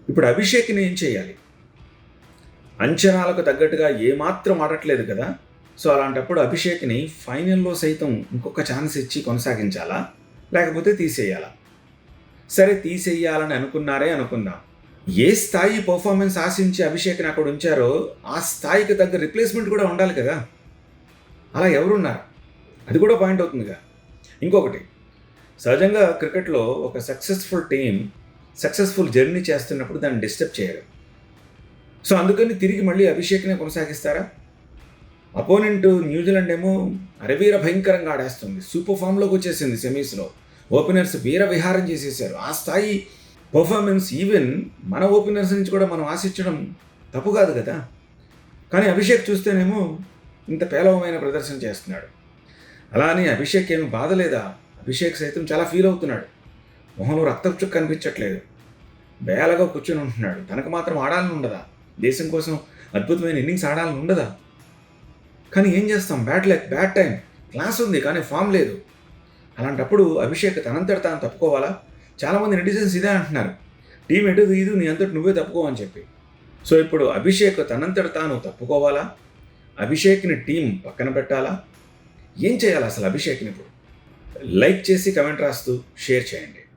ఇప్పుడు అభిషేక్ని ఏం చేయాలి? అంచనాలకు తగ్గట్టుగా ఏమాత్రం ఆడట్లేదు కదా. సో అలాంటప్పుడు అభిషేక్ని ఫైనల్లో సైతం ఇంకొక ఛాన్స్ ఇచ్చి కొనసాగించాలా, లేకపోతే తీసేయాలా? సరే తీసేయాలని అనుకున్నారే అనుకుందాం. ఏ స్థాయి పర్ఫార్మెన్స్ ఆశించి అభిషేక్ని అక్కడ ఉంచారో ఆ స్థాయికి తగ్గ రిప్లేస్మెంట్ కూడా ఉండాలి కదా. అలా ఎవరున్నారు? అది కూడా పాయింట్ అవుతుందిగా. ఇంకొకటి, సహజంగా క్రికెట్లో ఒక సక్సెస్ఫుల్ టీం సక్సెస్ఫుల్ జర్నీ చేస్తున్నప్పుడు దాన్ని డిస్టర్బ్ చేయరు. సో అందుకని తిరిగి మళ్ళీ అభిషేక్నే కొనసాగిస్తారా? అపోనెంట్ న్యూజిలాండ్ ఏమో అరవీర భయంకరంగా ఆడేస్తుంది, సూపర్ ఫామ్లోకి వచ్చేసింది. సెమీస్లో ఓపెనర్స్ వీర విహారం చేసేసారు. ఆ స్థాయి పర్ఫార్మెన్స్ ఈవెన్ మన ఓపెనర్స్ నుంచి కూడా మనం ఆశించడం తప్పు కాదు కదా. కానీ అభిషేక్ చూస్తేనేమో ఇంత పేలవమైన ప్రదర్శన చేస్తున్నాడు. అలా అని అభిషేక్ ఏమి బాధ లేదా? అభిషేక్ సైతం చాలా ఫీల్ అవుతున్నాడు. మొహంలో రక్తపు చుక్క కనిపించట్లేదు, బేలగా కూర్చొని ఉంటున్నాడు. తనకు మాత్రం ఆడాలని ఉండదా? దేశం కోసం అద్భుతమైన ఇన్నింగ్స్ ఆడాలని ఉండదా? కానీ ఏం చేస్తాం, bad luck, bad time. Class ఉంది కానీ ఫామ్ లేదు. అలాంటప్పుడు అభిషేక్ తనంతట తాను తప్పుకోవాలా? చాలామంది నెటిజన్స్ ఇదే అంటున్నారు, టీం ఎటు తీయదు, నీ అంతటి నువ్వే తప్పుకోవని చెప్పి. సో ఇప్పుడు అభిషేక్ తనంతట తాను తప్పుకోవాలా? అభిషేక్ని టీం పక్కన పెట్టాలా? ఏం చేయాలి అసలు అభిషేక్ని ఇప్పుడు? లైక్ చేసి కమెంట్ రాస్తూ షేర్ చేయండి.